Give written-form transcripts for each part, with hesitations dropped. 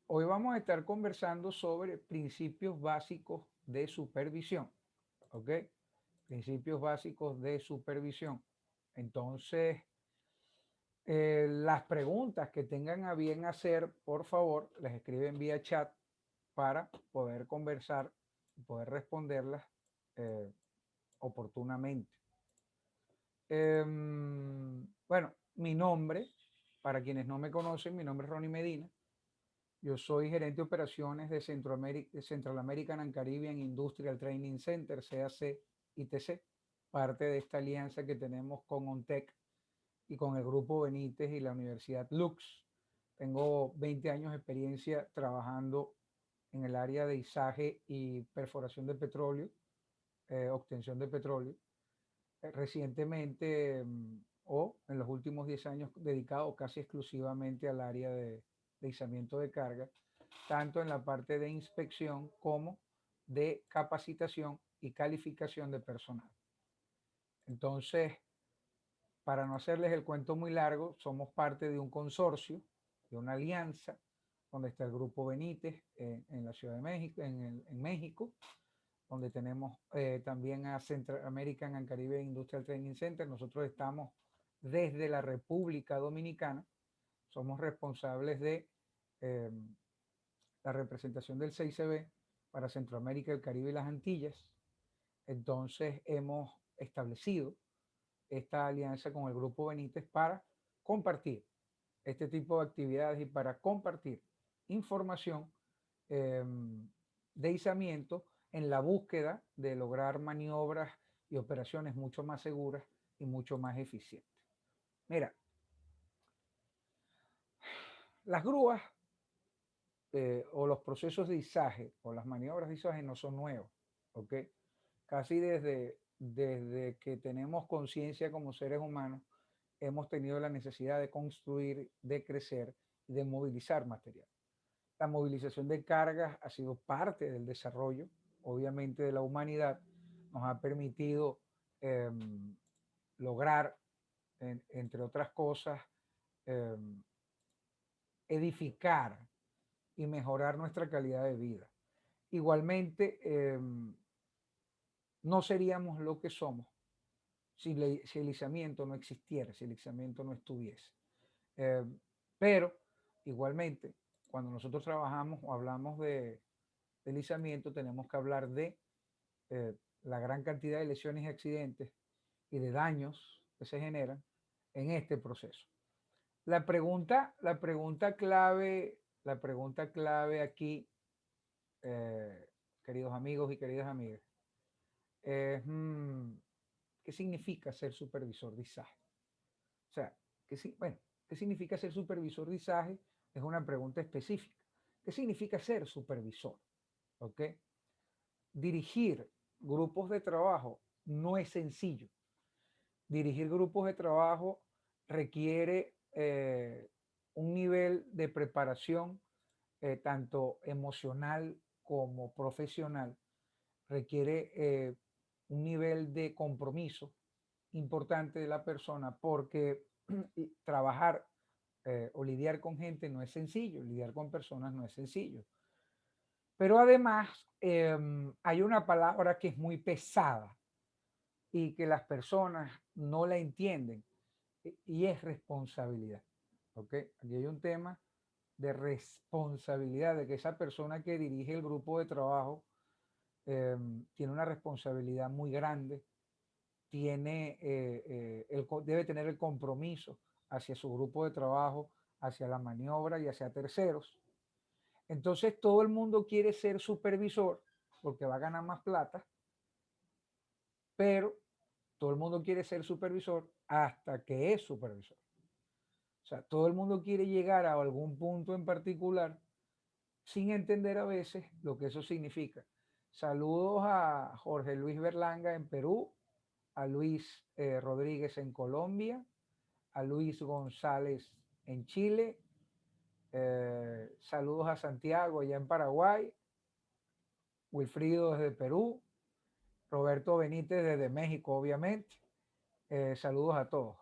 Hoy vamos a estar conversando sobre principios básicos de supervisión, ¿ok? Principios básicos de supervisión. Entonces, las preguntas que tengan a bien hacer, por favor, las escriben vía chat para poder conversar y poder responderlas eh, oportunamente. Bueno, mi nombre, para quienes no me conocen, mi nombre es Ronnie Medina. Yo soy gerente de operaciones de Central American and Caribbean Industrial Training Center, CAC ITC, parte de esta alianza que tenemos con ONTEC y con el Grupo Benítez y la Universidad Lux. Tengo 20 años de experiencia trabajando en el área de izaje y perforación de petróleo, obtención de petróleo. Recientemente o en los últimos 10 años dedicado casi exclusivamente al área de izamiento de carga, tanto en la parte de inspección como de capacitación y calificación de personal. Entonces, para no hacerles el cuento muy largo, somos parte de un consorcio, de una alianza, donde está el Grupo Benítez en la Ciudad de México, en México, donde tenemos también a Central American and Caribbean Industrial Training Center. Nosotros estamos desde la República Dominicana, somos responsables de eh, la representación del 6CB para Centroamérica, el Caribe y las Antillas. Entonces hemos establecido esta alianza con el Grupo Benítez para compartir este tipo de actividades y para compartir información eh, de izamiento en la búsqueda de lograr maniobras y operaciones mucho más seguras y mucho más eficientes. Mira, las grúas o los procesos de izaje o las maniobras de izaje no son nuevos, ¿ok? Casi desde que tenemos conciencia como seres humanos, hemos tenido la necesidad de construir, de crecer, de movilizar material. La movilización de cargas ha sido parte del desarrollo, obviamente, de la humanidad. Nos ha permitido eh, lograr, entre otras cosas, eh, edificar y mejorar nuestra calidad de vida. Igualmente, no seríamos lo que somos si el izamiento no existiera, si el izamiento no estuviese. Eh, pero, igualmente, cuando nosotros trabajamos o hablamos de deslizamiento, tenemos que hablar de la gran cantidad de lesiones y accidentes y de daños que se generan en este proceso. La pregunta clave aquí, eh, queridos amigos y queridas amigas, es ¿qué significa ser supervisor de izaje? O sea, bueno, ¿qué significa ser supervisor de izaje? Es una pregunta específica. ¿Qué significa ser supervisor? ¿Ok? Dirigir grupos de trabajo no es sencillo. Dirigir grupos de trabajo requiere un nivel de preparación tanto emocional como profesional. Requiere un nivel de compromiso importante de la persona porque trabajar o lidiar con gente no es sencillo, lidiar con personas no es sencillo. Pero además hay una palabra que es muy pesada y que las personas no la entienden y es responsabilidad. ¿Ok? Aquí hay un tema de responsabilidad, de que esa persona que dirige el grupo de trabajo tiene una responsabilidad muy grande, debe tener el compromiso hacia su grupo de trabajo, hacia la maniobra y hacia terceros. Entonces todo el mundo quiere ser supervisor porque va a ganar más plata, pero todo el mundo quiere ser supervisor hasta que es supervisor. O sea, todo el mundo quiere llegar a algún punto en particular sin entender a veces lo que eso significa. Saludos a Jorge Luis Berlanga en Perú, a Luis Rodríguez en Colombia, a Luis González en Chile, saludos a Santiago allá en Paraguay, Wilfrido desde Perú, Roberto Benítez desde México, obviamente. Saludos a todos.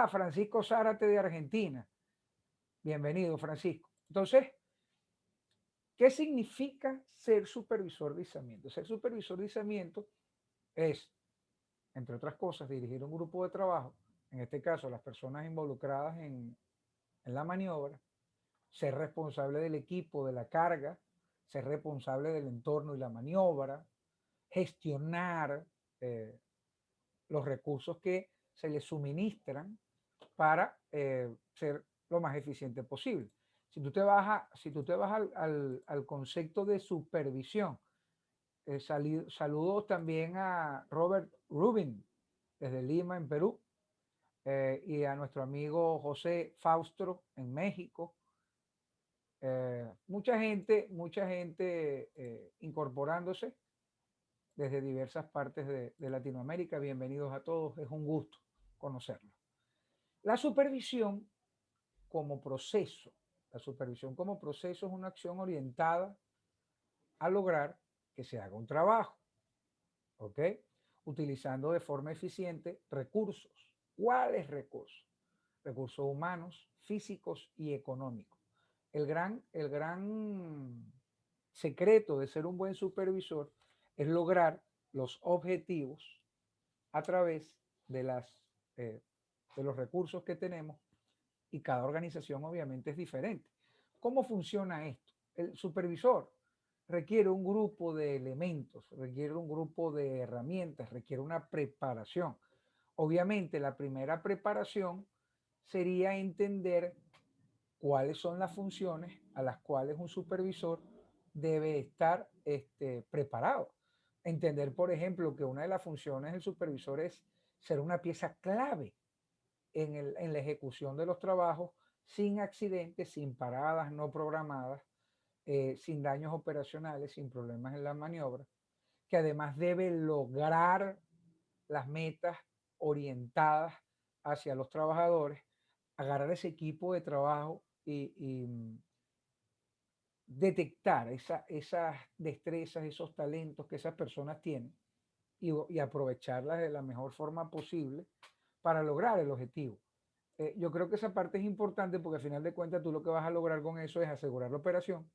Francisco Zárate de Argentina. Bienvenido, Francisco. Entonces, ¿Qué significa ser supervisor de izamiento? Ser supervisor de izamiento es, entre otras cosas, dirigir un grupo de trabajo, en este caso las personas involucradas en la maniobra, ser responsable del equipo, de la carga, ser responsable del entorno y la maniobra, gestionar eh, los recursos que se les suministran para ser lo más eficiente posible. Si tú te vas al concepto de supervisión, saludos también a Robert Rubin desde Lima, en Perú, y a nuestro amigo José Faustro en México. Mucha gente incorporándose desde diversas partes de Latinoamérica. Bienvenidos a todos, es un gusto conocerlos. La supervisión como proceso, la supervisión como proceso es una acción orientada a lograr que se haga un trabajo, ¿ok? Utilizando de forma eficiente recursos. ¿Cuáles recursos? Recursos humanos, físicos y económicos. El gran secreto de ser un buen supervisor es lograr los objetivos a través de, de los recursos que tenemos, y cada organización obviamente es diferente. ¿Cómo funciona esto? El supervisor requiere un grupo de elementos, requiere un grupo de herramientas, requiere una preparación. Obviamente la primera preparación sería entender cuáles son las funciones a las cuales un supervisor debe estar preparado. Entender, por ejemplo, que una de las funciones del supervisor es ser una pieza clave en la ejecución de los trabajos sin accidentes, sin paradas no programadas, sin daños operacionales, sin problemas en la maniobra, que además debe lograr las metas orientadas hacia los trabajadores, agarrar ese equipo de trabajo y detectar esas destrezas, esos talentos que esas personas tienen y aprovecharlas de la mejor forma posible para lograr el objetivo. Yo creo que esa parte es importante porque al final de cuentas tú lo que vas a lograr con eso es asegurar la operación,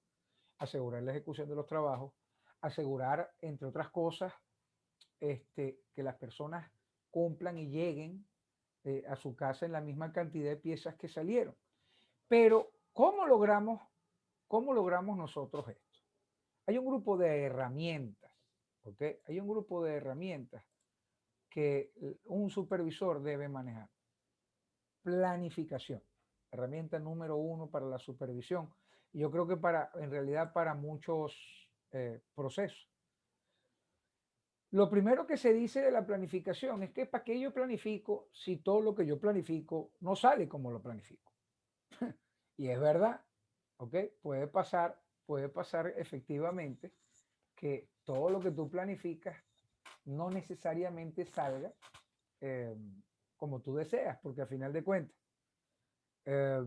asegurar la ejecución de los trabajos, asegurar, entre otras cosas, que las personas cumplan y lleguen a su casa en la misma cantidad de piezas que salieron. Pero, cómo logramos nosotros esto? Hay un grupo de herramientas, ¿ok? Hay un grupo de herramientas que un supervisor debe manejar. Planificación, herramienta número uno para la supervisión. Y yo creo que en realidad para muchos procesos. Lo primero que se dice de la planificación es que para qué yo planifico si todo lo que yo planifico no sale como lo planifico. Y es verdad, ¿ok? Puede pasar efectivamente que todo lo que tú planificas no necesariamente salga eh, como tú deseas, porque al final de cuentas, eh,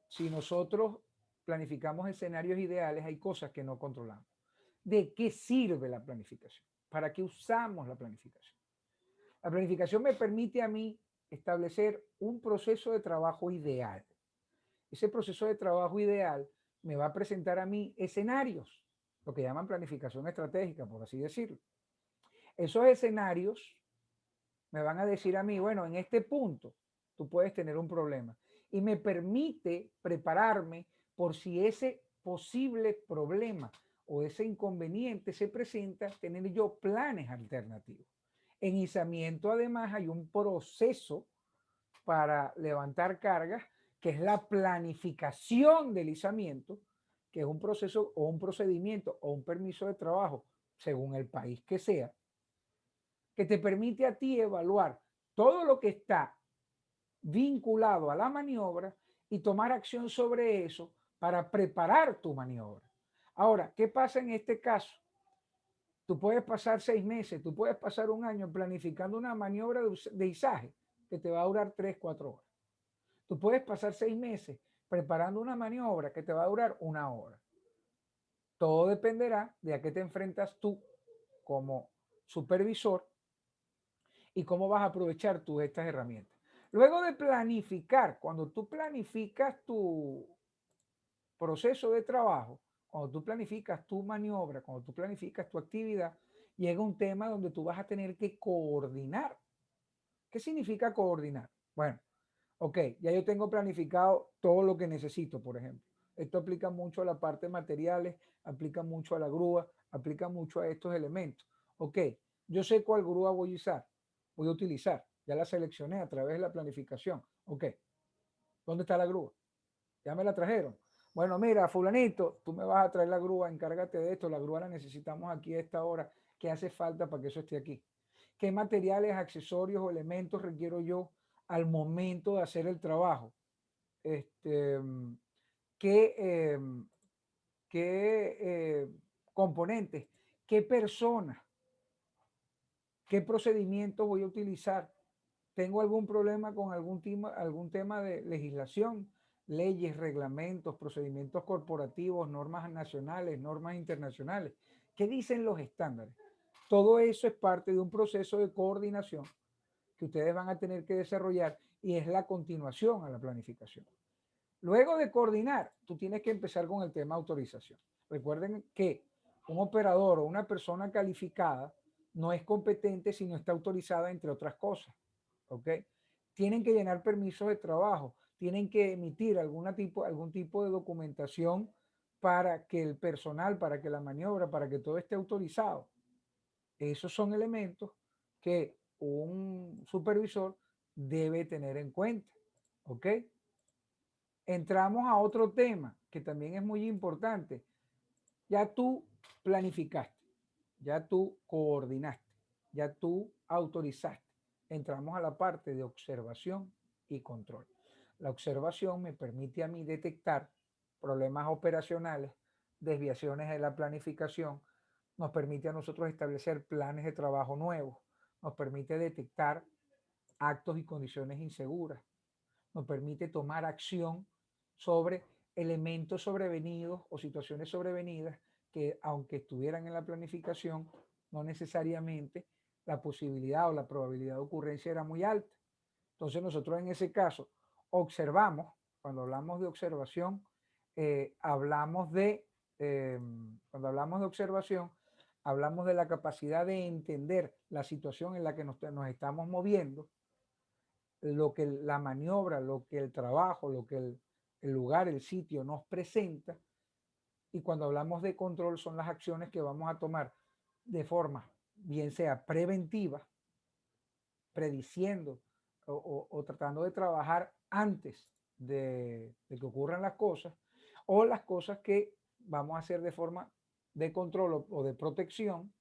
si nosotros planificamos escenarios ideales, hay cosas que no controlamos. ¿De qué sirve la planificación? ¿Para qué usamos la planificación? La planificación me permite a mí establecer un proceso de trabajo ideal. Ese proceso de trabajo ideal me va a presentar a mí escenarios, lo que llaman planificación estratégica, por así decirlo. Esos escenarios me van a decir a mí, bueno, en este punto tú puedes tener un problema y me permite prepararme por si ese posible problema o ese inconveniente se presenta, tener yo planes alternativos. En izamiento además hay un proceso para levantar cargas que es la planificación del izamiento, que es un proceso o un procedimiento o un permiso de trabajo según el país que sea, que te permite a ti evaluar todo lo que está vinculado a la maniobra y tomar acción sobre eso para preparar tu maniobra. Ahora, ¿qué pasa en este caso? Tú puedes pasar 6 meses, tú puedes pasar un año planificando una maniobra de izaje que te va a durar 3, 4 horas. Tú puedes pasar 6 meses preparando una maniobra que te va a durar 1 hora. Todo dependerá de a qué te enfrentas tú como supervisor y cómo vas a aprovechar tú estas herramientas. Luego de planificar, cuando tú planificas proceso de trabajo, cuando tú planificas tu maniobra, cuando tú planificas tu actividad, llega un tema donde tú vas a tener que coordinar. ¿Qué significa coordinar? Bueno, ok, ya yo tengo planificado todo lo que necesito, por ejemplo. Esto aplica mucho a la parte de materiales, aplica mucho a la grúa, aplica mucho a estos elementos. Ok, yo sé cuál grúa voy a utilizar. Ya la seleccioné a través de la planificación. Ok, ¿dónde está la grúa? Ya me la trajeron. Bueno, mira, fulanito, tú me vas a traer la grúa, encárgate de esto, la grúa la necesitamos aquí a esta hora. ¿Qué hace falta para que eso esté aquí? ¿Qué materiales, accesorios o elementos requiero yo al momento de hacer el trabajo? Este, ¿qué, qué componentes? ¿Qué personas? ¿Qué procedimientos voy a utilizar? ¿Tengo algún problema con algún tema de legislación, leyes, reglamentos, procedimientos corporativos, normas nacionales, normas internacionales? ¿Qué dicen los estándares? Todo eso es parte de un proceso de coordinación que ustedes van a tener que desarrollar y es la continuación a la planificación. Luego de coordinar, tú tienes que empezar con el tema autorización. Recuerden que un operador o una persona calificada no es competente si no está autorizada, entre otras cosas. ¿Ok? Tienen que llenar permisos de trabajo, tienen que emitir algún tipo de documentación para que el personal, para que la maniobra, para que todo esté autorizado. Esos son elementos que un supervisor debe tener en cuenta. ¿Ok? Entramos a otro tema que también es muy importante. Ya tú planificaste, ya tú coordinaste, ya tú autorizaste. Entramos a la parte de observación y control. La observación me permite a mí detectar problemas operacionales, desviaciones de la planificación, nos permite a nosotros establecer planes de trabajo nuevos, nos permite detectar actos y condiciones inseguras, nos permite tomar acción sobre elementos sobrevenidos o situaciones sobrevenidas que, aunque estuvieran en la planificación, no necesariamente la posibilidad o la probabilidad de ocurrencia era muy alta. Entonces nosotros en ese caso observamos, cuando hablamos de observación, cuando hablamos de observación, hablamos de la capacidad de entender la situación en la que nos estamos moviendo, lo que la maniobra, lo que el trabajo, lo que el lugar, el sitio nos presenta. Y cuando hablamos de control son las acciones que vamos a tomar de forma, bien sea preventiva, prediciendo o tratando de trabajar antes de que ocurran las cosas, o las cosas que vamos a hacer de forma de control o de protección,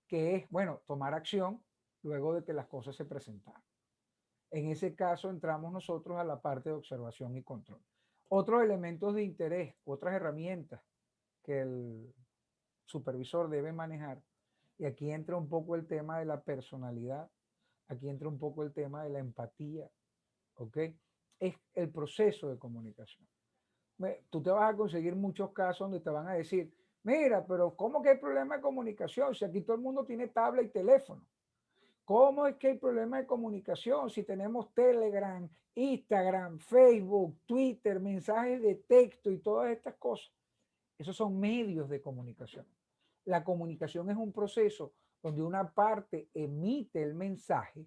que es, bueno, tomar acción luego de que las cosas se presentaron. En ese caso entramos nosotros a la parte de observación y control. Otros elementos de interés, otras herramientas que el supervisor debe manejar, y aquí entra un poco el tema de la personalidad, aquí entra un poco el tema de la empatía, ¿ok? Es el proceso de comunicación. Tú te vas a conseguir muchos casos donde te van a decir, mira, pero ¿cómo que hay problema de comunicación si aquí todo el mundo tiene tablet y teléfono? ¿Cómo es que hay problema de comunicación si tenemos Telegram, Instagram, Facebook, Twitter, mensajes de texto y todas estas cosas? Esos son medios de comunicación. La comunicación es un proceso donde una parte emite el mensaje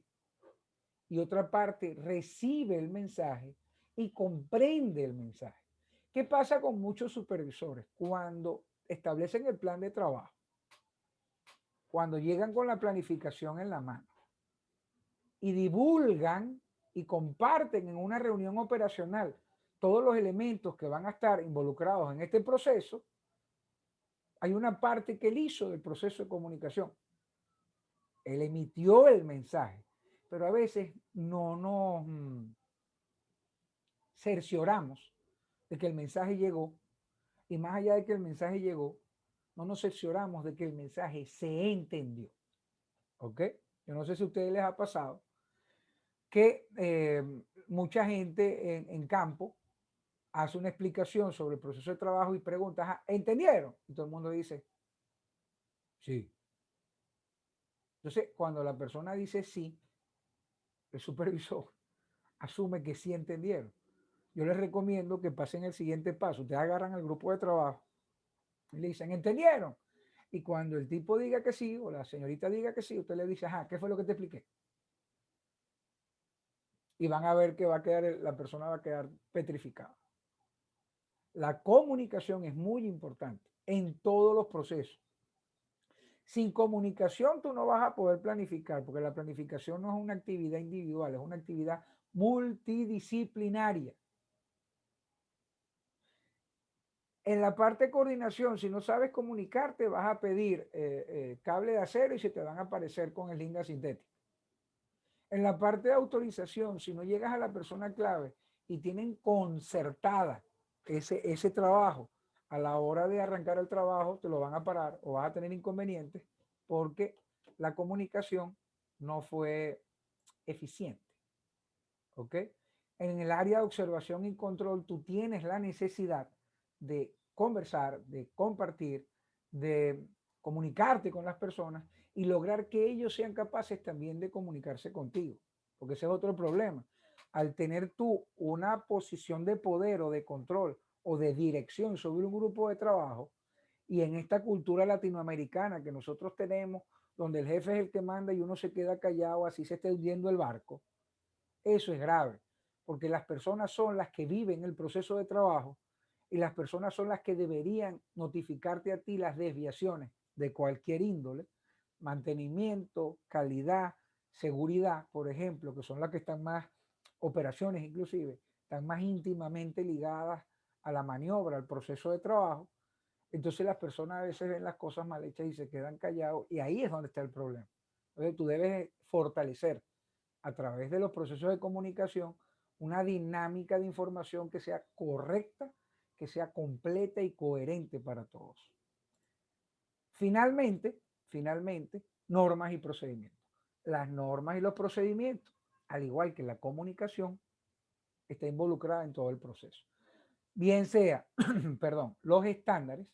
y otra parte recibe el mensaje y comprende el mensaje. ¿Qué pasa con muchos supervisores? Cuando establecen el plan de trabajo, cuando llegan con la planificación en la mano y divulgan y comparten en una reunión operacional todos los elementos que van a estar involucrados en este proceso, hay una parte que él hizo del proceso de comunicación. Él emitió el mensaje, pero a veces no nos cercioramos de que el mensaje llegó, y más allá de que el mensaje llegó, no nos cercioramos de que el mensaje se entendió. ¿Ok? Yo no sé si a ustedes les ha pasado que mucha gente en campo hace una explicación sobre el proceso de trabajo y pregunta, ¿entendieron? Y todo el mundo dice, sí. Entonces, cuando la persona dice sí, el supervisor asume que sí entendieron. yo les recomiendo que pasen el siguiente paso. Ustedes agarran al grupo de trabajo y le dicen, ¿entendieron? Y cuando el tipo diga que sí, o la señorita diga que sí, usted le dice, ajá, ¿qué fue lo que te expliqué? Y van a ver que va a quedar, la persona va a quedar petrificada. La comunicación es muy importante en todos los procesos. Sin comunicación tú no vas a poder planificar, porque la planificación no es una actividad individual, es una actividad multidisciplinaria. En la parte de coordinación, si no sabes comunicarte, vas a pedir cable de acero y se te van a aparecer con el linga sintético. En la parte de autorización, si no llegas a la persona clave y tienen concertada ese trabajo, a la hora de arrancar el trabajo te lo van a parar o vas a tener inconvenientes porque la comunicación no fue eficiente. ¿Ok? En el área de observación y control, tú tienes la necesidad de conversar, de compartir, de comunicarte con las personas y lograr que ellos sean capaces también de comunicarse contigo, porque ese es otro problema. Al tener tú una posición de poder o de control o de dirección sobre un grupo de trabajo, y en esta cultura latinoamericana que nosotros tenemos, donde el jefe es el que manda y uno se queda callado, así se está hundiendo el barco, eso es grave, porque las personas son las que viven el proceso de trabajo y las personas son las que deberían notificarte a ti las desviaciones de cualquier índole, mantenimiento, calidad, seguridad, por ejemplo, que son las que están más, operaciones inclusive, están más íntimamente ligadas a la maniobra, al proceso de trabajo. Entonces las personas a veces ven las cosas mal hechas y se quedan callados y ahí es donde está el problema. Entonces tú debes fortalecer a través de los procesos de comunicación una dinámica de información que sea correcta, que sea completa y coherente para todos. Finalmente, normas y procedimientos. Las normas y los procedimientos, al igual que la comunicación, está involucrada en todo el proceso. Bien sea, perdón, los estándares.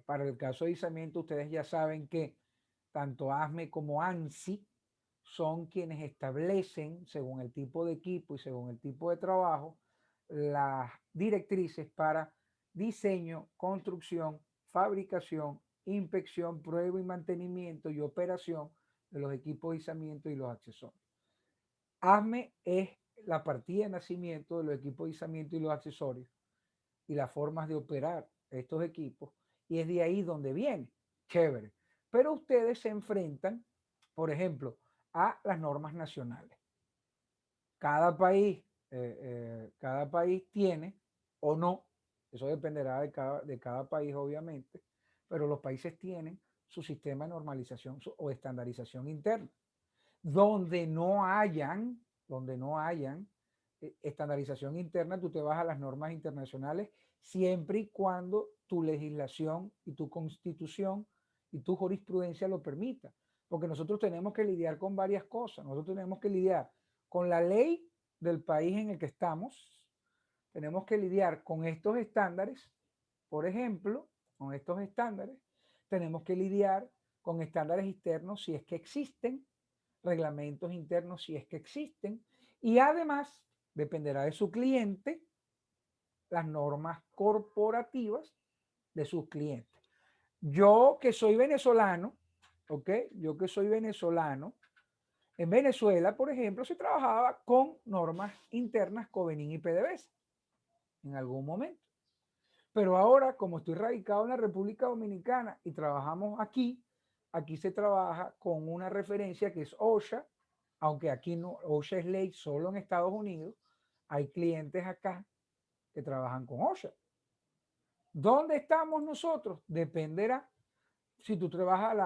Para el caso de izamiento, ustedes ya saben que tanto ASME como ANSI son quienes establecen, según el tipo de equipo y según el tipo de trabajo, las directrices para diseño, construcción, fabricación, inspección, prueba y mantenimiento y operación de los equipos de izamiento y los accesorios. ASME es la partida de nacimiento de los equipos de izamiento y los accesorios y las formas de operar estos equipos, y es de ahí donde viene. Chévere. Pero ustedes se enfrentan, por ejemplo, a las normas nacionales. Cada país tiene o no, eso dependerá de cada país obviamente, pero los países tienen su sistema de normalización o estandarización interna, donde no hayan estandarización interna, tú te vas a las normas internacionales siempre y cuando tu legislación y tu constitución y tu jurisprudencia lo permita. Porque nosotros tenemos que lidiar con varias cosas. Nosotros tenemos que lidiar con la ley del país en el que estamos. Tenemos que lidiar con estos estándares, por ejemplo, con estos estándares. Tenemos que lidiar con estándares externos si es que existen, reglamentos internos si es que existen, y además dependerá de su cliente las normas corporativas de sus clientes. Yo que soy venezolano, ¿ok? Yo que soy venezolano, en Venezuela, por ejemplo, se trabajaba con normas internas Covenin y PDVSA en algún momento. Pero ahora, como estoy radicado en la República Dominicana y trabajamos aquí se trabaja con una referencia que es OSHA, aunque aquí no, OSHA es ley solo en Estados Unidos, hay clientes acá que trabajan con OSHA. ¿Dónde estamos nosotros? Dependerá. Si tú trabajas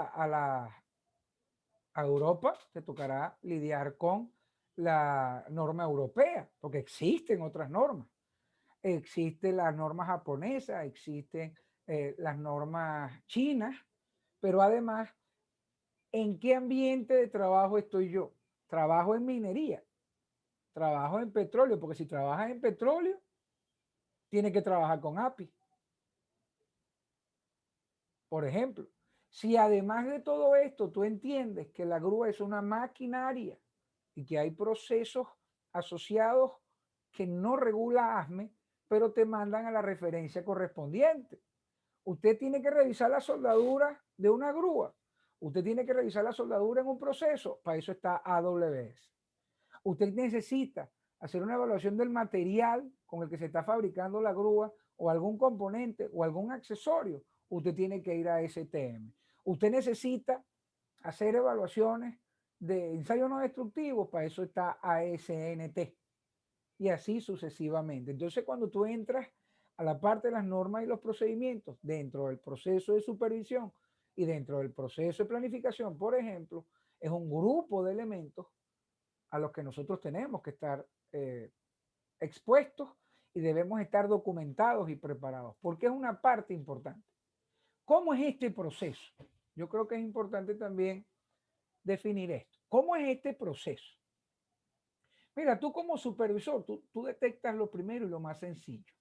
a Europa, te tocará lidiar con la norma europea, porque existen otras normas. Existen las normas japonesas, existen las normas chinas, pero además, ¿en qué ambiente de trabajo estoy yo? Trabajo en minería, trabajo en petróleo, porque si trabajas en petróleo, tienes que trabajar con API. Por ejemplo, si además de todo esto tú entiendes que la grúa es una maquinaria y que hay procesos asociados que no regula ASME, pero te mandan a la referencia correspondiente. Usted tiene que revisar la soldadura de una grúa. Usted tiene que revisar la soldadura en un proceso. Para eso está AWS. Usted necesita hacer una evaluación del material con el que se está fabricando la grúa o algún componente o algún accesorio. Usted tiene que ir a STM. Usted necesita hacer evaluaciones de ensayos no destructivos. Para eso está ASNT. Y así sucesivamente. Entonces, cuando tú entras a la parte de las normas y los procedimientos dentro del proceso de supervisión y dentro del proceso de planificación, por ejemplo, es un grupo de elementos a los que nosotros tenemos que estar expuestos y debemos estar documentados y preparados, porque es una parte importante. ¿Cómo es este proceso? Yo creo que es importante también definir esto. ¿Cómo es este proceso? Mira, tú como supervisor, tú detectas lo primero y lo más sencillo.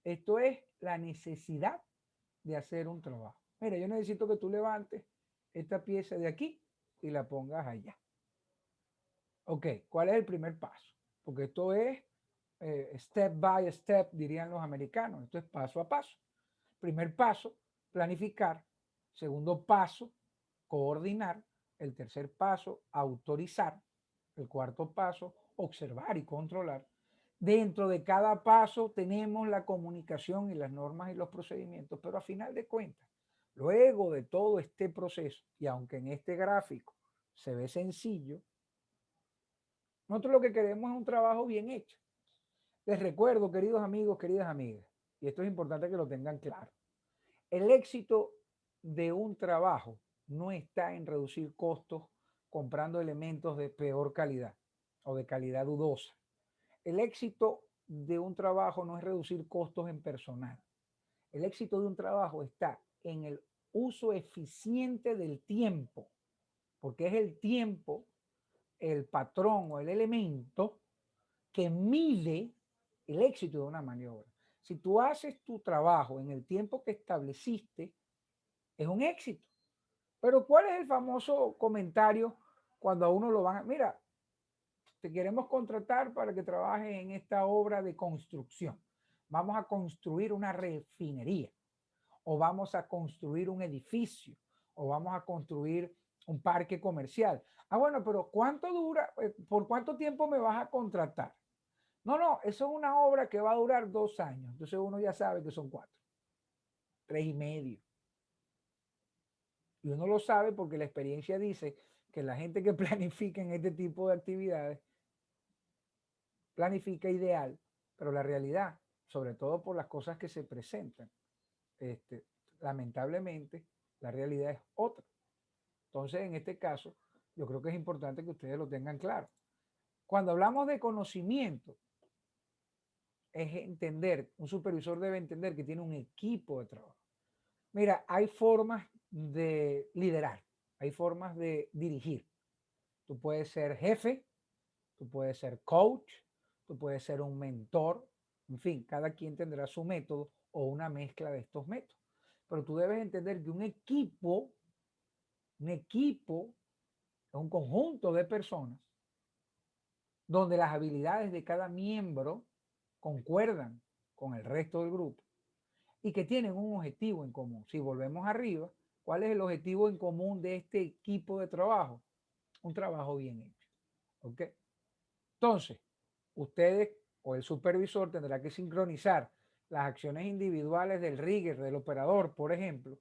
Esto es la necesidad de hacer un trabajo. Mira, yo necesito que tú levantes esta pieza de aquí y la pongas allá. Ok, ¿cuál es el primer paso? Porque esto es step by step, dirían los americanos. Esto es paso a paso. Primer paso, planificar. Segundo paso, coordinar. El tercer paso, autorizar. El cuarto paso, observar y controlar. Dentro de cada paso tenemos la comunicación y las normas y los procedimientos, pero a final de cuentas, luego de todo este proceso, y aunque en este gráfico se ve sencillo, nosotros lo que queremos es un trabajo bien hecho. Les recuerdo, queridos amigos, queridas amigas, y esto es importante que lo tengan claro, el éxito de un trabajo no está en reducir costos comprando elementos de peor calidad o de calidad dudosa. El éxito de un trabajo no es reducir costos en personal. El éxito de un trabajo está en el uso eficiente del tiempo, porque es el tiempo, el patrón o el elemento que mide el éxito de una maniobra. Si tú haces tu trabajo en el tiempo que estableciste, es un éxito. Pero ¿cuál es el famoso comentario cuando a uno lo van a... Mira, te queremos contratar para que trabajes en esta obra de construcción. Vamos a construir una refinería, o vamos a construir un edificio, o vamos a construir un parque comercial. Ah, bueno, pero ¿cuánto dura? ¿Por cuánto tiempo me vas a contratar? No, no, eso es una obra que va a durar 2 años. Entonces uno ya sabe que son 4, 3 y medio. Y uno lo sabe porque la experiencia dice que la gente que planifica en este tipo de actividades planifica ideal, pero la realidad, sobre todo por las cosas que se presentan, lamentablemente, la realidad es otra. Entonces, en este caso, yo creo que es importante que ustedes lo tengan claro. Cuando hablamos de conocimiento, es entender, un supervisor debe entender que tiene un equipo de trabajo. Mira, hay formas de liderar, hay formas de dirigir. Tú puedes ser jefe, tú puedes ser coach, tú puedes ser un mentor, en fin, cada quien tendrá su método o una mezcla de estos métodos. Pero tú debes entender que un equipo es un conjunto de personas donde las habilidades de cada miembro concuerdan con el resto del grupo y que tienen un objetivo en común. Si volvemos arriba, ¿cuál es el objetivo en común de este equipo de trabajo? Un trabajo bien hecho. ¿Ok? Entonces, ustedes o el supervisor tendrá que sincronizar las acciones individuales del rigger, del operador, por ejemplo,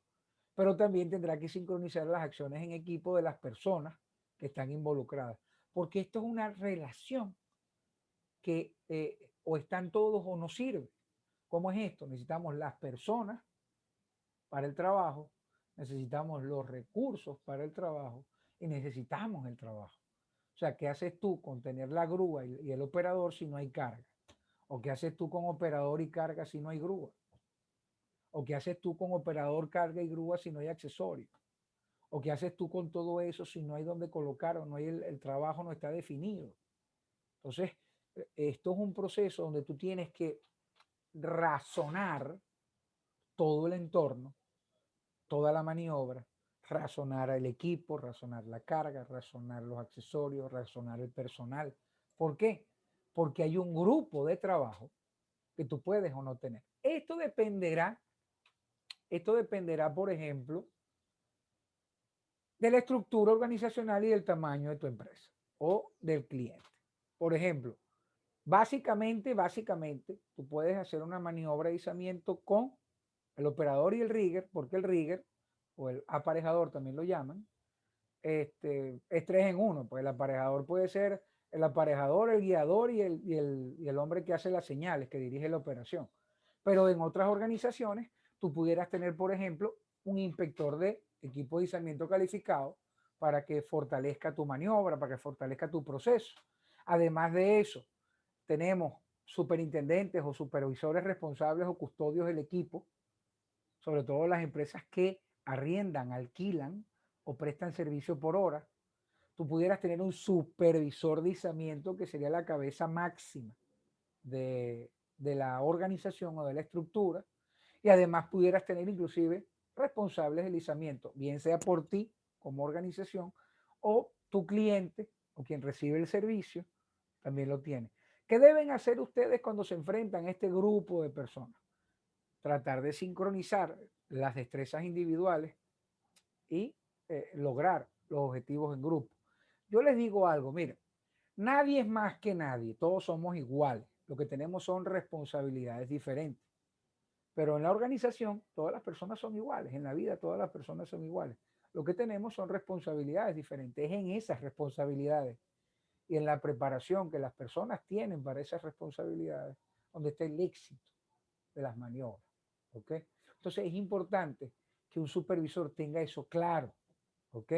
pero también tendrá que sincronizar las acciones en equipo de las personas que están involucradas, porque esto es una relación que o están todos o no sirve. ¿Cómo es esto? Necesitamos las personas para el trabajo, necesitamos los recursos para el trabajo y necesitamos el trabajo. O sea, ¿qué haces tú con tener la grúa y el operador si no hay carga? ¿O qué haces tú con operador y carga si no hay grúa? ¿O qué haces tú con operador, carga y grúa si no hay accesorios? ¿O qué haces tú con todo eso si no hay donde colocar o no hay el trabajo no está definido? Entonces, esto es un proceso donde tú tienes que razonar todo el entorno, toda la maniobra, razonar el equipo, razonar la carga, razonar los accesorios, razonar el personal. ¿Por qué? porque hay un grupo de trabajo que tú puedes o no tener. Esto dependerá, por ejemplo, de la estructura organizacional y del tamaño de tu empresa o del cliente. Por ejemplo, básicamente, tú puedes hacer una maniobra de izamiento con el operador y el rigger, porque el rigger o el aparejador también lo llaman, es tres en uno. Pues el aparejador puede ser el aparejador, el guiador y el hombre que hace las señales, que dirige la operación. Pero en otras organizaciones, tú pudieras tener, por ejemplo, un inspector de equipo de izamiento calificado para que fortalezca tu maniobra, para que fortalezca tu proceso. Además de eso, tenemos superintendentes o supervisores responsables o custodios del equipo, sobre todo las empresas que arriendan, alquilan o prestan servicio por hora. Tú pudieras tener un supervisor de izamiento que sería la cabeza máxima de la organización o de la estructura, y además pudieras tener inclusive responsables del izamiento, bien sea por ti como organización o tu cliente o quien recibe el servicio también lo tiene. ¿Qué deben hacer ustedes cuando se enfrentan a este grupo de personas? Tratar de sincronizar las destrezas individuales y lograr los objetivos en grupo. Yo les digo algo, miren, nadie es más que nadie, todos somos iguales, lo que tenemos son responsabilidades diferentes, pero en la organización todas las personas son iguales, en la vida todas las personas son iguales, lo que tenemos son responsabilidades diferentes, es en esas responsabilidades y en la preparación que las personas tienen para esas responsabilidades donde está el éxito de las maniobras. ¿Ok? Entonces es importante que un supervisor tenga eso claro. ¿Ok?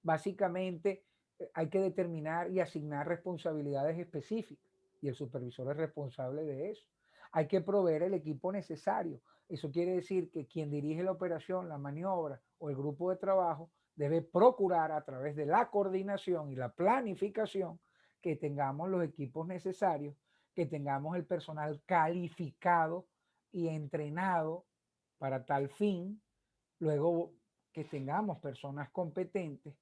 Básicamente hay que determinar y asignar responsabilidades específicas y el supervisor es responsable de eso. Hay que proveer el equipo necesario. Eso quiere decir que quien dirige la operación, la maniobra o el grupo de trabajo debe procurar a través de la coordinación y la planificación que tengamos los equipos necesarios, que tengamos el personal calificado y entrenado para tal fin, luego que tengamos personas competentes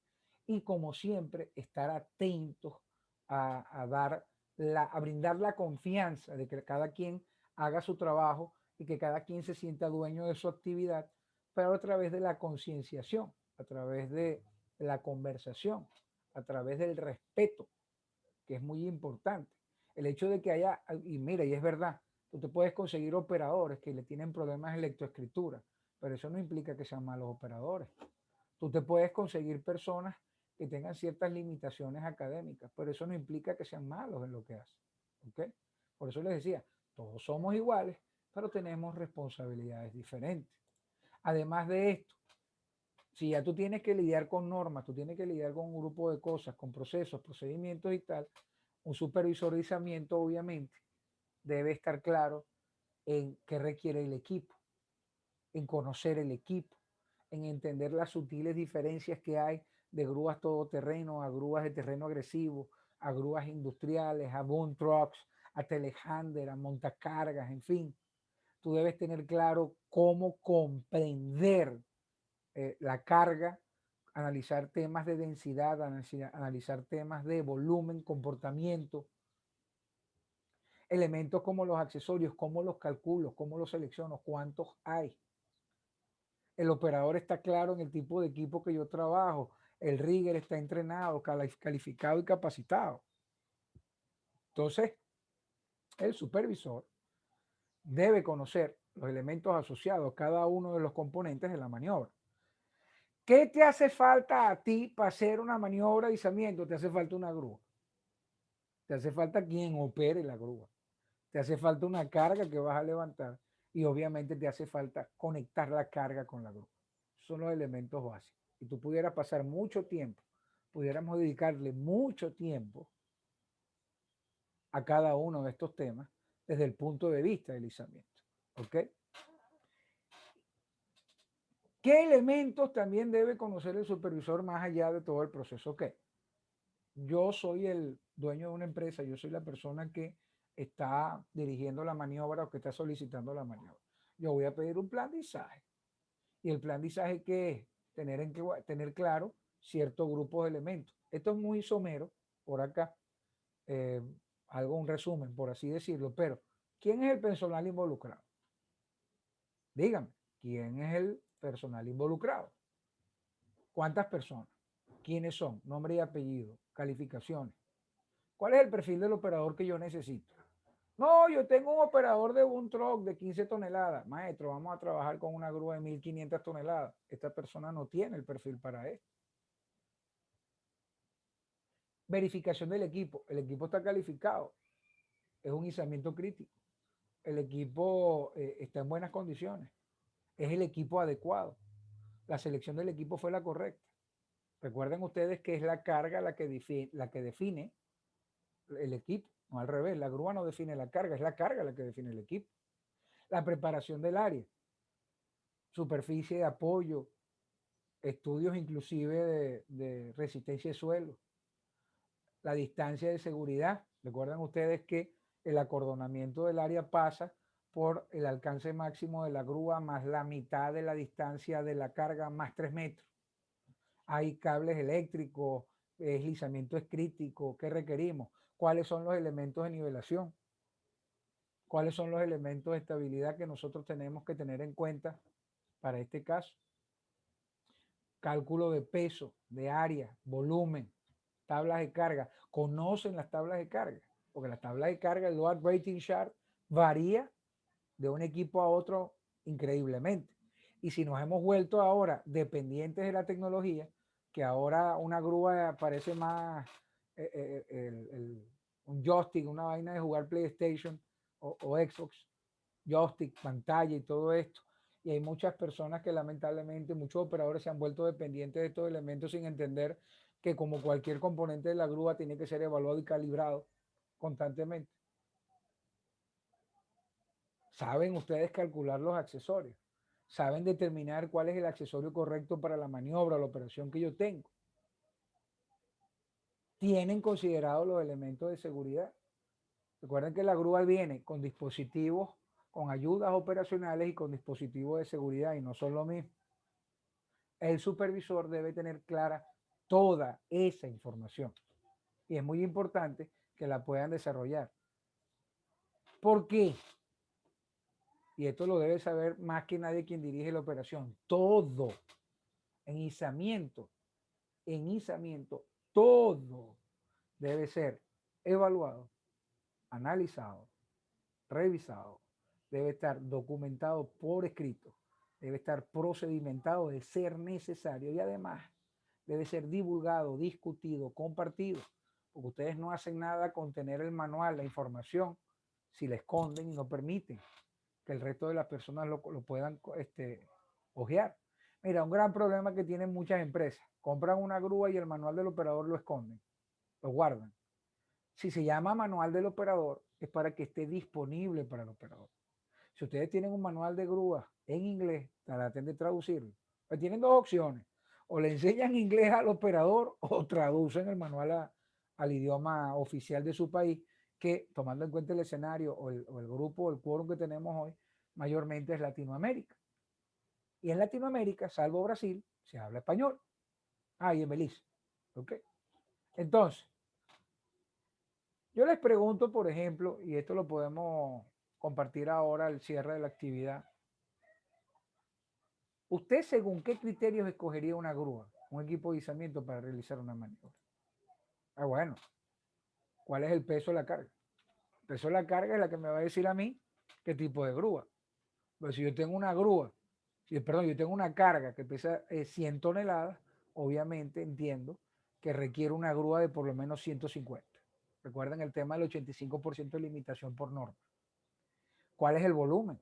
y como siempre estar atentos a brindar la confianza de que cada quien haga su trabajo y que cada quien se sienta dueño de su actividad, pero a través de la concienciación, a través de la conversación, a través del respeto, que es muy importante. El hecho de que haya, y mira, y es verdad, tú te puedes conseguir operadores que le tienen problemas de lectoescritura, pero eso no implica que sean malos operadores. Tú te puedes conseguir personas que tengan ciertas limitaciones académicas, pero eso no implica que sean malos en lo que hacen. ¿Ok? Por eso les decía, todos somos iguales, pero tenemos responsabilidades diferentes. Además de esto, si ya tú tienes que lidiar con normas, tú tienes que lidiar con un grupo de cosas, con procesos, procedimientos y tal, un supervisor de izamiento obviamente debe estar claro en qué requiere el equipo, en conocer el equipo, en entender las sutiles diferencias que hay de grúas todoterreno a grúas de terreno agresivo, a grúas industriales, a boom trucks, a telehandler, a montacargas, en fin. Tú debes tener claro cómo comprender la carga, analizar temas de densidad, analizar temas de volumen, comportamiento, elementos como los accesorios, cómo los calculo, cómo los selecciono, cuántos hay. El operador está claro en el tipo de equipo que yo trabajo, el rigger está entrenado, calificado y capacitado. Entonces, el supervisor debe conocer los elementos asociados a cada uno de los componentes de la maniobra. ¿Qué te hace falta a ti para hacer una maniobra de izamiento? Te hace falta una grúa. Te hace falta quien opere la grúa. Te hace falta una carga que vas a levantar y obviamente te hace falta conectar la carga con la grúa. Son los elementos básicos. Y tú pudieras pasar mucho tiempo, pudiéramos dedicarle mucho tiempo a cada uno de estos temas desde el punto de vista del izamiento. ¿Ok? ¿Qué elementos también debe conocer el supervisor más allá de todo el proceso? Ok, yo soy el dueño de una empresa, yo soy la persona que está dirigiendo la maniobra o que está solicitando la maniobra. Yo voy a pedir un plan de izaje. ¿Y el plan de izaje qué es? Tener claro ciertos grupos de elementos. Esto es muy somero por acá. Eh, Algo, un resumen, por así decirlo, pero ¿quién es el personal involucrado? Dígame, ¿quién es el personal involucrado? ¿Cuántas personas? ¿Quiénes son? Nombre y apellido, calificaciones. ¿Cuál es el perfil del operador que yo necesito? No, yo tengo un operador de un truck de 15 toneladas. Maestro, vamos a trabajar con una grúa de 1500 toneladas. Esta persona no tiene el perfil para esto. Verificación del equipo. El equipo está calificado. Es un izamiento crítico. El equipo está en buenas condiciones. Es el equipo adecuado. La selección del equipo fue la correcta. Recuerden ustedes que es la carga la que define el equipo, no al revés. La grúa no define la carga, es la carga la que define el equipo. La preparación del área, superficie de apoyo, estudios inclusive de resistencia de suelo, la distancia de seguridad. Recuerden ustedes que el acordonamiento del área pasa por el alcance máximo de la grúa más la mitad de la distancia de la carga más 3 metros. Hay cables eléctricos, deslizamiento es crítico, ¿qué requerimos? ¿Cuáles son los elementos de nivelación? ¿Cuáles son los elementos de estabilidad que nosotros tenemos que tener en cuenta para este caso? Cálculo de peso, de área, volumen, tablas de carga. Conocen las tablas de carga, porque las tablas de carga, el load rating chart, varía de un equipo a otro increíblemente. Y si nos hemos vuelto ahora dependientes de la tecnología, que ahora una grúa parece más un joystick, una vaina de jugar PlayStation o Xbox, joystick, pantalla y todo esto. Y hay muchas personas que lamentablemente, muchos operadores se han vuelto dependientes de estos elementos sin entender que como cualquier componente de la grúa tiene que ser evaluado y calibrado constantemente. Saben ustedes calcular los accesorios, saben determinar cuál es el accesorio correcto para la maniobra o la operación que yo tengo. Tienen considerados los elementos de seguridad. Recuerden que la grúa viene con dispositivos, con ayudas operacionales y con dispositivos de seguridad y no son lo mismo. El supervisor debe tener clara toda esa información y es muy importante que la puedan desarrollar. ¿Por qué? Y esto lo debe saber más que nadie quien dirige la operación. Todo en izamiento, todo debe ser evaluado, analizado, revisado, debe estar documentado por escrito, debe estar procedimentado de ser necesario y además debe ser divulgado, discutido, compartido, porque ustedes no hacen nada con tener el manual, la información, si la esconden y no permiten que el resto de las personas lo puedan ojear. Mira, un gran problema que tienen muchas empresas, compran una grúa y el manual del operador lo esconden, lo guardan. Si se llama manual del operador, es para que esté disponible para el operador. Si ustedes tienen un manual de grúa en inglés, traten de traducirlo. Pues tienen dos opciones. O le enseñan inglés al operador o traducen el manual al idioma oficial de su país, que tomando en cuenta el escenario o el grupo, el quórum que tenemos hoy, mayormente es Latinoamérica. Y en Latinoamérica, salvo Brasil, se habla español. Ah, y en Belice. ¿Ok? Entonces, yo les pregunto, por ejemplo, y esto lo podemos compartir ahora al cierre de la actividad. ¿Usted según qué criterios escogería una grúa, un equipo de izamiento para realizar una maniobra? Ah, bueno, ¿cuál es el peso de la carga? El peso de la carga es la que me va a decir a mí qué tipo de grúa. Pues si yo tengo una grúa, perdón, yo tengo una carga que pesa 100 toneladas, obviamente entiendo que requiere una grúa de por lo menos 150. Recuerden el tema del 85% de limitación por norma. ¿Cuál es el volumen?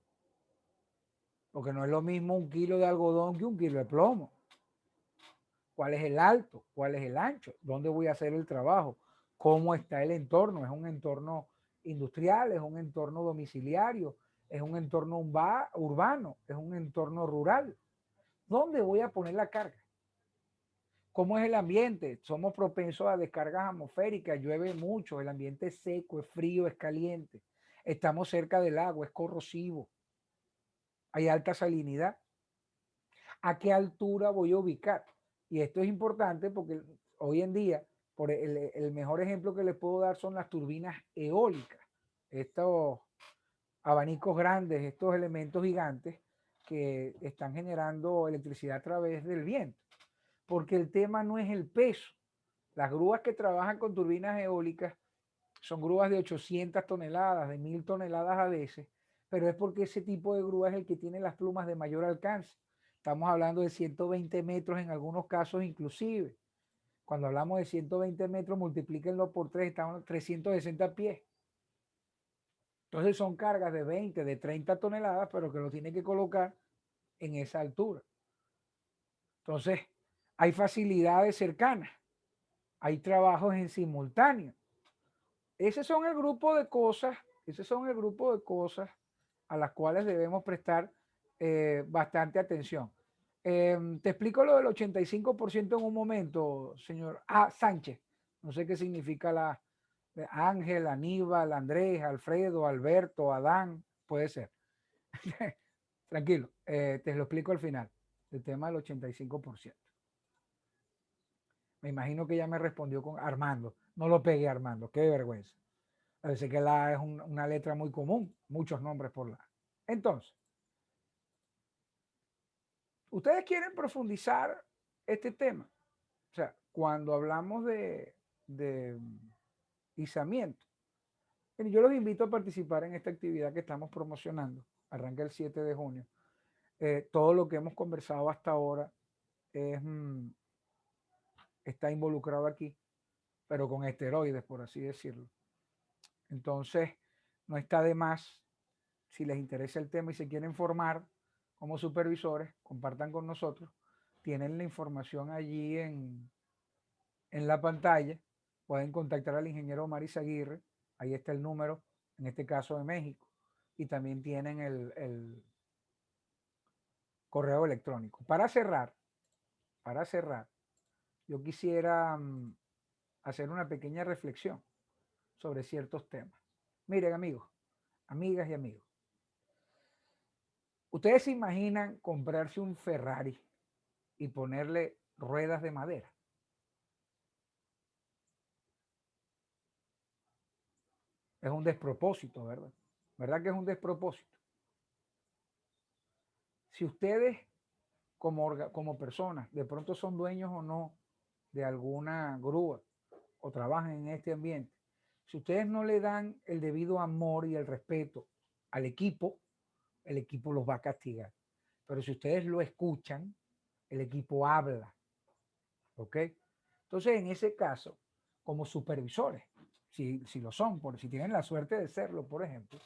Porque no es lo mismo un kilo de algodón que un kilo de plomo. ¿Cuál es el alto? ¿Cuál es el ancho? ¿Dónde voy a hacer el trabajo? ¿Cómo está el entorno? ¿Es un entorno industrial? ¿Es un entorno domiciliario? ¿Es un entorno urbano? ¿Es un entorno rural? ¿Dónde voy a poner la carga? ¿Cómo es el ambiente? Somos propensos a descargas atmosféricas, llueve mucho, el ambiente es seco, es frío, es caliente. Estamos cerca del agua, es corrosivo. Hay alta salinidad. ¿A qué altura voy a ubicar? Y esto es importante porque hoy en día El mejor ejemplo que les puedo dar son las turbinas eólicas. Estos abanicos grandes, estos elementos gigantes que están generando electricidad a través del viento. Porque el tema no es el peso. Las grúas que trabajan con turbinas eólicas son grúas de 800 toneladas, de 1000 toneladas a veces, pero es porque ese tipo de grúa es el que tiene las plumas de mayor alcance. Estamos hablando de 120 metros en algunos casos inclusive. Cuando hablamos de 120 metros, multiplíquenlo por 3, estamos en 360 pies. Entonces son cargas de 20, de 30 toneladas, pero que lo tiene que colocar en esa altura. Entonces, hay facilidades cercanas, hay trabajos en simultáneo. Ese son el grupo de cosas, ese son el grupo de cosas a las cuales debemos prestar bastante atención. Te explico lo del 85% en un momento, señor Sánchez. No sé qué significa la Ángel, Aníbal, Andrés, Alfredo, Alberto, Adán, puede ser. Tranquilo, te lo explico al final, el tema del 85%. Me imagino que ya me respondió con Armando. No lo pegué, Armando, qué vergüenza. Parece que la A es una letra muy común, muchos nombres por la A. Entonces, ustedes quieren profundizar este tema. O sea, cuando hablamos de izamiento, yo los invito a participar en esta actividad que estamos promocionando. Arranca el 7 de junio. Todo lo que hemos conversado hasta ahora está involucrado aquí, pero con esteroides, por así decirlo. Entonces, no está de más, si les interesa el tema y se quieren formar como supervisores, compartan con nosotros. Tienen la información allí en la pantalla. Pueden contactar al ingeniero Omar Izaguirre. Ahí está el número, en este caso de México. Y también tienen el correo electrónico. Para cerrar, yo quisiera hacer una pequeña reflexión sobre ciertos temas. Miren, amigos, amigas y amigos, ¿ustedes se imaginan comprarse un Ferrari y ponerle ruedas de madera? Es un despropósito, ¿verdad? ¿Verdad que es un despropósito? Si ustedes como personas de pronto son dueños o no de alguna grúa o trabajan en este ambiente, si ustedes no le dan el debido amor y el respeto al equipo, el equipo los va a castigar. Pero si ustedes lo escuchan, el equipo habla. ¿Ok? Entonces, en ese caso, como supervisores, si lo son, si tienen la suerte de serlo, por ejemplo,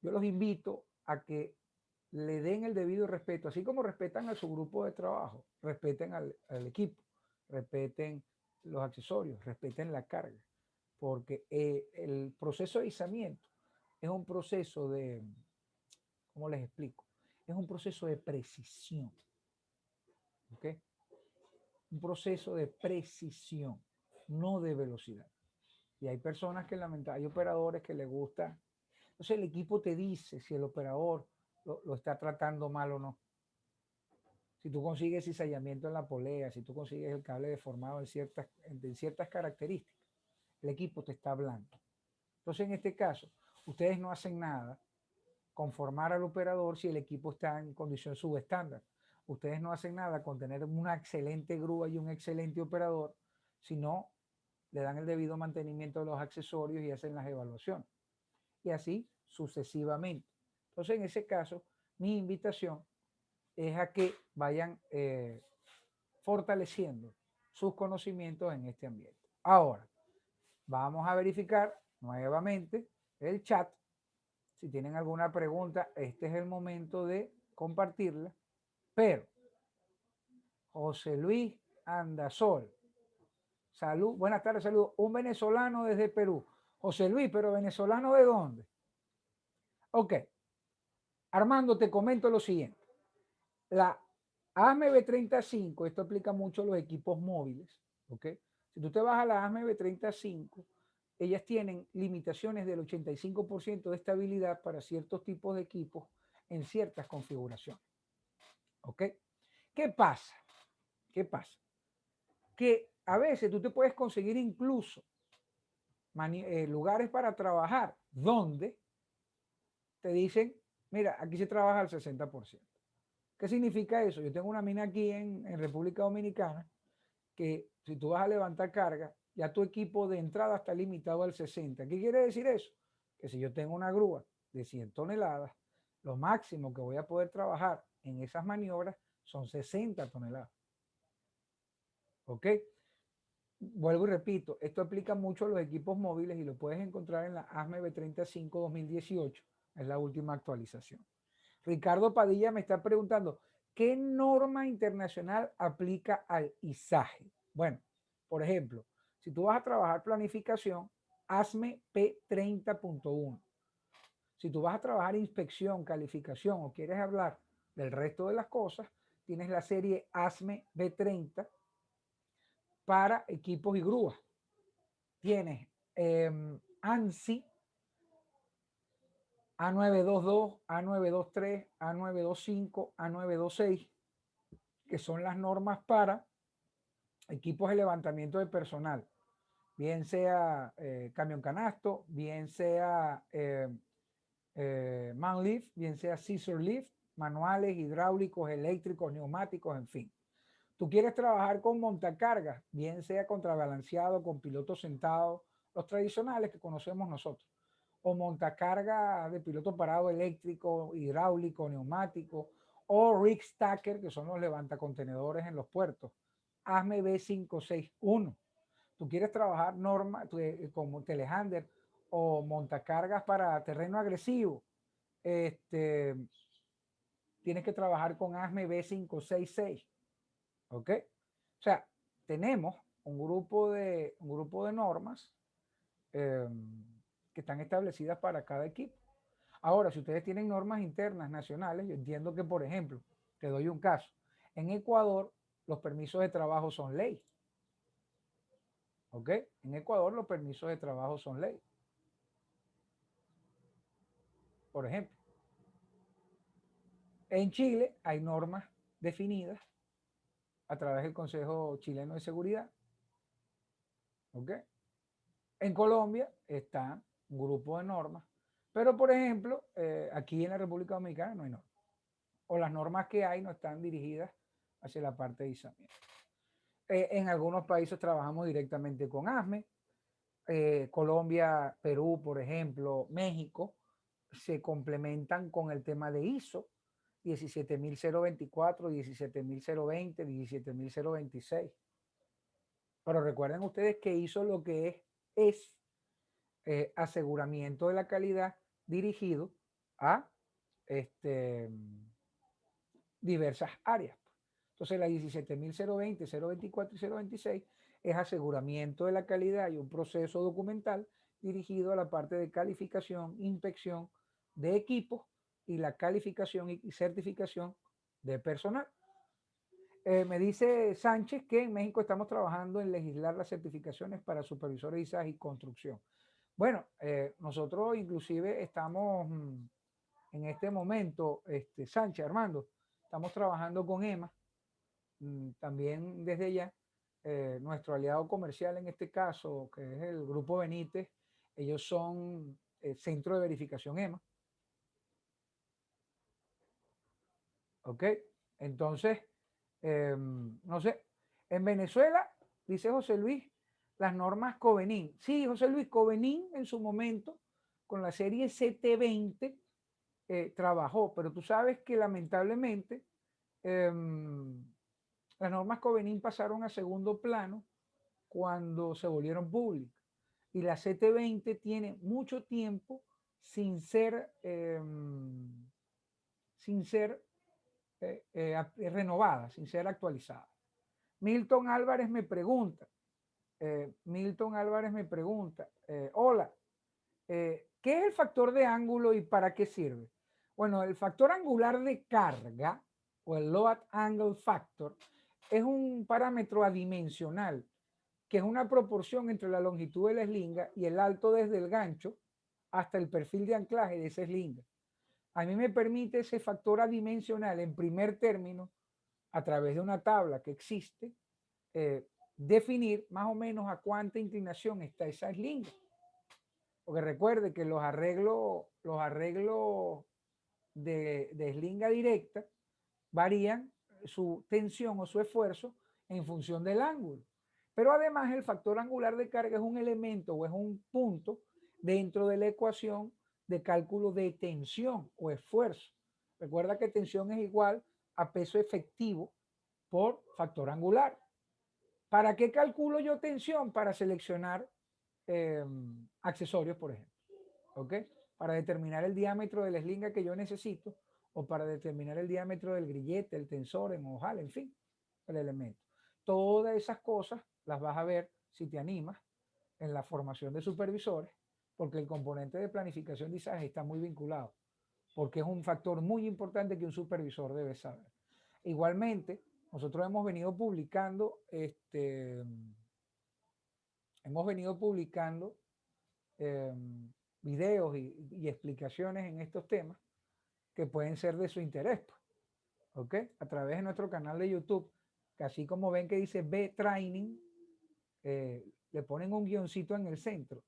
yo los invito a que le den el debido respeto, así como respetan a su grupo de trabajo, respeten al equipo, respeten los accesorios, respeten la carga, porque el proceso de izamiento es un proceso de, ¿cómo les explico? Es un proceso de precisión, ¿ok? Un proceso de precisión, no de velocidad. Y hay personas que lamentablemente, hay operadores que les gusta. Entonces el equipo te dice si el operador lo está tratando mal o no. Si tú consigues cizallamiento en la polea, si tú consigues el cable deformado en ciertas características, el equipo te está hablando. Entonces en este caso, ustedes no hacen nada con formar al operador si el equipo está en condición subestándar. Ustedes no hacen nada con tener una excelente grúa y un excelente operador, sino le dan el debido mantenimiento de los accesorios y hacen las evaluaciones. Y así sucesivamente. Entonces, en ese caso, mi invitación es a que vayan fortaleciendo sus conocimientos en este ambiente. Ahora, vamos a verificar nuevamente el chat. Si tienen alguna pregunta, este es el momento de compartirla. Pero, José Luis Andasol, salud, buenas tardes, saludos. Un venezolano desde Perú. José Luis, pero venezolano ¿de dónde? Ok. Armando, te comento lo siguiente. La AMB35, esto aplica mucho a los equipos móviles, ¿ok? Si tú te vas a la AMB35, ellas tienen limitaciones del 85% de estabilidad para ciertos tipos de equipos en ciertas configuraciones, ¿ok? ¿Qué pasa? ¿Qué pasa? Que a veces tú te puedes conseguir incluso lugares para trabajar donde te dicen, mira, aquí se trabaja al 60%. ¿Qué significa eso? Yo tengo una mina aquí en República Dominicana que si tú vas a levantar carga, ya tu equipo de entrada está limitado al 60. ¿Qué quiere decir eso? Que si yo tengo una grúa de 100 toneladas, lo máximo que voy a poder trabajar en esas maniobras son 60 toneladas. ¿Ok? Vuelvo y repito, esto aplica mucho a los equipos móviles y lo puedes encontrar en la ASME B35 2018, es la última actualización. Ricardo Padilla me está preguntando, ¿qué norma internacional aplica al ISAGE? Bueno, por ejemplo, si tú vas a trabajar planificación, ASME P30.1. Si tú vas a trabajar inspección, calificación o quieres hablar del resto de las cosas, tienes la serie ASME B30 para equipos y grúas. Tienes ANSI A922, A923, A925, A926, que son las normas para equipos de levantamiento de personal, bien sea camión canasto, bien sea man lift, bien sea scissor lift, manuales, hidráulicos, eléctricos, neumáticos, en fin. Tú quieres trabajar con montacargas, bien sea contrabalanceado, con piloto sentado, los tradicionales que conocemos nosotros, o montacarga de piloto parado eléctrico, hidráulico, neumático, o rig stacker, que son los levantacontenedores en los puertos. Hazme B561. Tú quieres trabajar como telehandler o montacargas para terreno agresivo. Tienes que trabajar con ASME B566. ¿Ok? O sea, tenemos un grupo de normas eh, que están establecidas para cada equipo. Ahora, si ustedes tienen normas internas nacionales, yo entiendo que, por ejemplo, te doy un caso. En Ecuador, los permisos de trabajo son ley. ¿Ok? En Ecuador, los permisos de trabajo son ley. Por ejemplo, en Chile hay normas definidas a través del Consejo Chileno de Seguridad. ¿Ok? En Colombia está un grupo de normas, pero por ejemplo, aquí en la República Dominicana no hay normas, o las normas que hay no están dirigidas hacia la parte de izamiento. En algunos países trabajamos directamente con ASME, Colombia, Perú, por ejemplo, México, se complementan con el tema de ISO 17024, 17020, 17026. Pero recuerden ustedes que ISO lo que es aseguramiento de la calidad dirigido a diversas áreas. Entonces la 17020, 024 y 026 es aseguramiento de la calidad y un proceso documental dirigido a la parte de calificación, inspección de equipos y la calificación y certificación de personal. Me dice Sánchez que en México estamos trabajando en legislar las certificaciones para supervisores de ISAS y construcción. Bueno, nosotros inclusive estamos en este momento, Sánchez, Armando, estamos trabajando con EMA, también desde allá, nuestro aliado comercial en este caso, que es el Grupo Benítez, ellos son centro de verificación EMA. ¿Ok? Entonces, no sé, en Venezuela, dice José Luis, las normas Covenin. Sí, José Luis, Covenin en su momento, con la serie CT20, trabajó, pero tú sabes que lamentablemente las normas Covenin pasaron a segundo plano cuando se volvieron públicas. Y la CT20 tiene mucho tiempo sin ser renovada, sin ser actualizada. Milton Álvarez me pregunta, hola, ¿qué es el factor de ángulo y para qué sirve? Bueno, el factor angular de carga o el load angle factor es un parámetro adimensional que es una proporción entre la longitud de la eslinga y el alto desde el gancho hasta el perfil de anclaje de esa eslinga. A mí me permite ese factor adimensional en primer término, a través de una tabla que existe, definir más o menos a cuánta inclinación está esa eslinga. Porque recuerde que los arreglos de eslinga directa varían su tensión o su esfuerzo en función del ángulo. Pero además el factor angular de carga es un elemento o es un punto dentro de la ecuación de cálculo de tensión o esfuerzo. Recuerda que tensión es igual a peso efectivo por factor angular. ¿Para qué calculo yo tensión? Para seleccionar accesorios, por ejemplo. ¿Ok? Para determinar el diámetro de la eslinga que yo necesito o para determinar el diámetro del grillete, el tensor, en ojal, en fin, el elemento. Todas esas cosas las vas a ver si te animas en la formación de supervisores, porque el componente de planificación de izaje está muy vinculado, porque es un factor muy importante que un supervisor debe saber. Igualmente, nosotros hemos venido publicando eh, videos y explicaciones en estos temas que pueden ser de su interés, pues, ¿ok? A través de nuestro canal de YouTube, que así como ven que dice B-Training, le ponen un guioncito en el centro.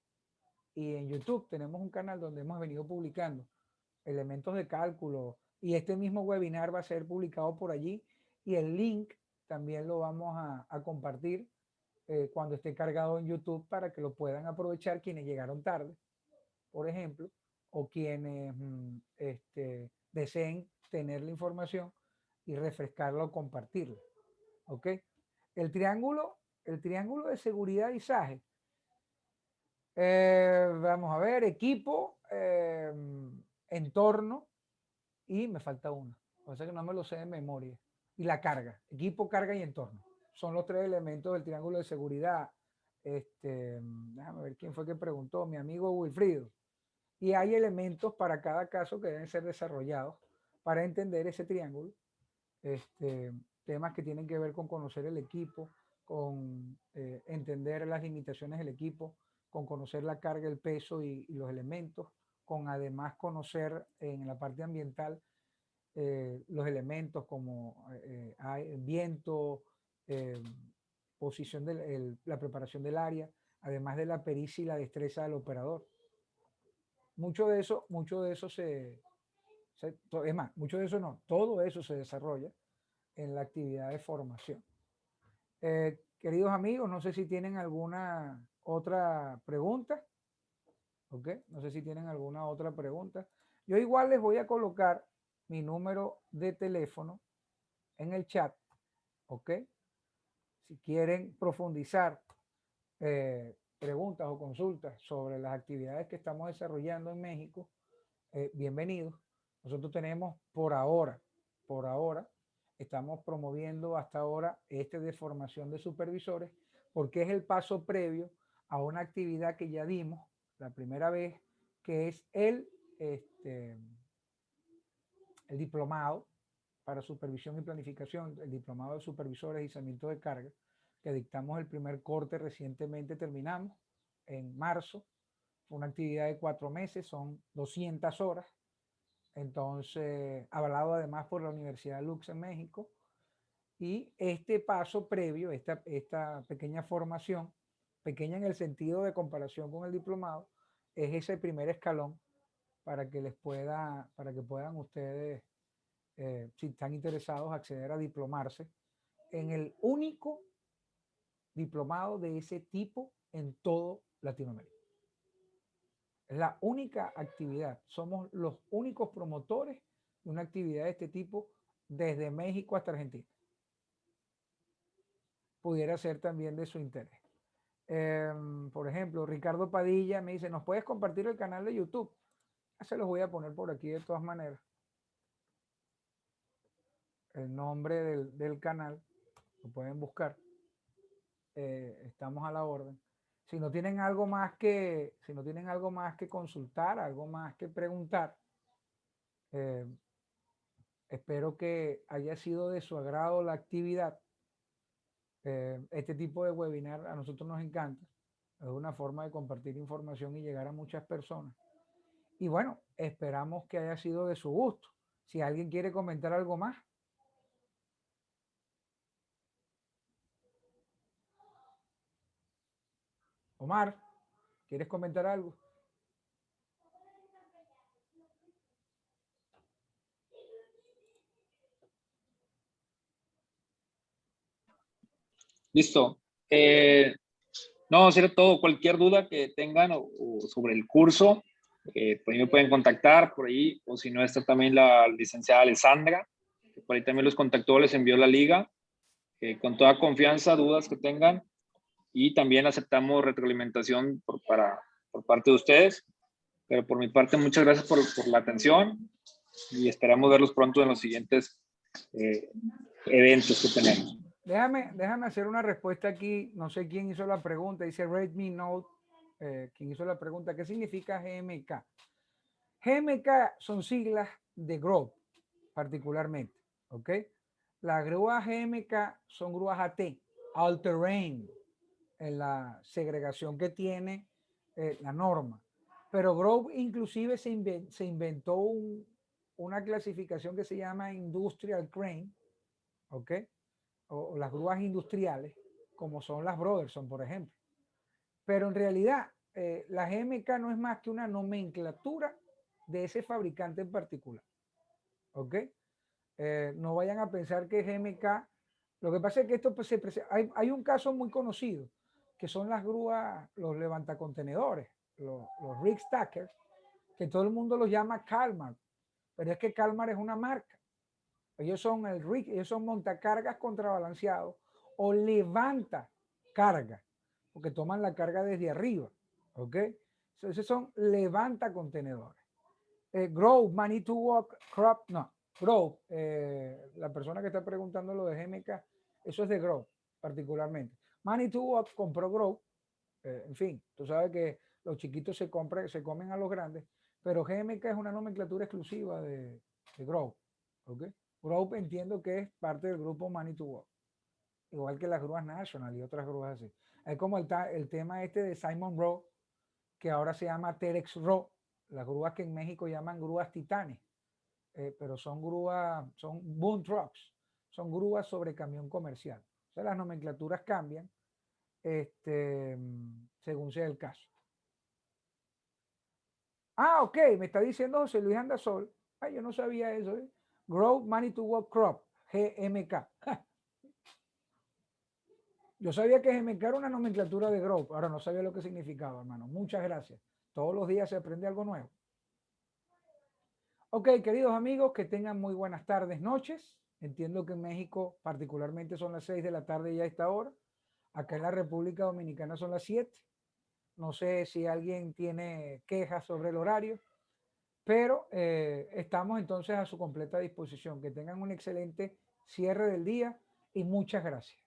Y en YouTube tenemos un canal donde hemos venido publicando elementos de cálculo y este mismo webinar va a ser publicado por allí y el link también lo vamos a compartir cuando esté cargado en YouTube para que lo puedan aprovechar quienes llegaron tarde, por ejemplo, o quienes deseen tener la información y refrescarla o compartirla. ¿Ok? El triángulo, el triángulo de seguridad y izaje. Vamos a ver, equipo, entorno y me falta uno. O sea que no me lo sé de memoria. Y la carga, equipo, carga y entorno. Son los tres elementos del triángulo de seguridad. Déjame ver quién fue que preguntó, mi amigo Wilfrido. Y hay elementos para cada caso que deben ser desarrollados para entender ese triángulo. Temas que tienen que ver con conocer el equipo, con entender las limitaciones del equipo, con conocer la carga, el peso y los elementos, con además conocer en la parte ambiental los elementos como viento, eh, posición de la preparación del área, además de la pericia y la destreza del operador. Mucho de eso es más, mucho de eso no, todo eso se desarrolla en la actividad de formación. Queridos amigos, no sé si tienen alguna otra pregunta. ¿Ok? No sé si tienen alguna otra pregunta. Yo igual les voy a colocar mi número de teléfono en el chat. ¿Ok? Si quieren profundizar preguntas o consultas sobre las actividades que estamos desarrollando en México, bienvenidos. Nosotros tenemos por ahora, estamos promoviendo hasta ahora de formación de supervisores porque es el paso previo a una actividad que ya dimos la primera vez, que es el diplomado para supervisión y planificación, el diplomado de supervisores y aislamiento de carga, que dictamos el primer corte recientemente, terminamos en marzo. Fue una actividad de 4 meses, son 200 horas. Entonces, avalado además por la Universidad Lux en México. Y este paso previo, esta pequeña formación, pequeña en el sentido de comparación con el diplomado, es ese primer escalón para que puedan ustedes, si están interesados, acceder a diplomarse en el único diplomado de ese tipo en todo Latinoamérica. Es la única actividad, somos los únicos promotores de una actividad de este tipo desde México hasta Argentina. Pudiera ser también de su interés. Por ejemplo, Ricardo Padilla me dice, ¿nos puedes compartir el canal de YouTube? Ya se los voy a poner por aquí de todas maneras. El nombre del canal, lo pueden buscar. Estamos a la orden. Si no tienen algo más que consultar, algo más que preguntar, espero que haya sido de su agrado la actividad. Este tipo de webinar a nosotros nos encanta. Es una forma de compartir información y llegar a muchas personas. Y bueno, esperamos que haya sido de su gusto. Si alguien quiere comentar algo más. Omar, ¿quieres comentar algo? Listo. No, será todo. Cualquier duda que tengan o sobre el curso, por ahí me pueden contactar, por ahí, o si no, está también la licenciada Alessandra, que por ahí también los contactó, les envió la liga. Con toda confianza, dudas que tengan, y también aceptamos retroalimentación por parte de ustedes. Pero por mi parte, muchas gracias por la atención y esperamos verlos pronto en los siguientes eh, eventos que tenemos. Déjame hacer una respuesta aquí. No sé quién hizo la pregunta. Dice Redmi Note. Quien hizo la pregunta, ¿qué significa GMK? GMK son siglas de Grove, particularmente. ¿Ok? Las grúas GMK son grúas AT, all terrain, en la segregación que tiene la norma. Pero Grove inclusive se inventó una clasificación que se llama Industrial Crane, ¿ok? O las grúas industriales, como son las Brotherson, por ejemplo. Pero en realidad, la GMK no es más que una nomenclatura de ese fabricante en particular. ¿Ok? No vayan a pensar que GMK. Lo que pasa es que esto pues, hay un caso muy conocido, que son las grúas, los levantacontenedores, los rig stackers, que todo el mundo los llama Kalmar, pero es que Kalmar es una marca. Ellos son el rig, ellos son montacargas contrabalanceados o levanta carga, porque toman la carga desde arriba, ¿ok? Esos son levanta contenedores. Grove, Money to Walk, Crop, no, Grove, la persona que está preguntando lo de GMK, eso es de Grove, particularmente. Money to Walk compró Grove, en fin, tú sabes que los chiquitos se comen a los grandes, pero GMK es una nomenclatura exclusiva de Grove, ¿ok? Grove entiendo que es parte del grupo Money to Walk, igual que las grúas National y otras grúas así. Es como el tema este de Simon Rowe, que ahora se llama Terex Rowe, las grúas que en México llaman grúas titanes, pero son grúas, son boom trucks, son grúas sobre camión comercial. O sea, las nomenclaturas cambian según sea el caso. Ah, ok, me está diciendo José Luis Andasol. Ay, yo no sabía eso. Grow Money to Work Crop, GMK. Yo sabía que GMK era una nomenclatura de Grow, ahora no sabía lo que significaba, hermano. Muchas gracias. Todos los días se aprende algo nuevo. Ok, queridos amigos, que tengan muy buenas tardes, noches. Entiendo que en México particularmente son las 6 de la tarde ya a esta hora. Acá en la República Dominicana son las 7. No sé si alguien tiene quejas sobre el horario, pero estamos entonces a su completa disposición. Que tengan un excelente cierre del día y muchas gracias.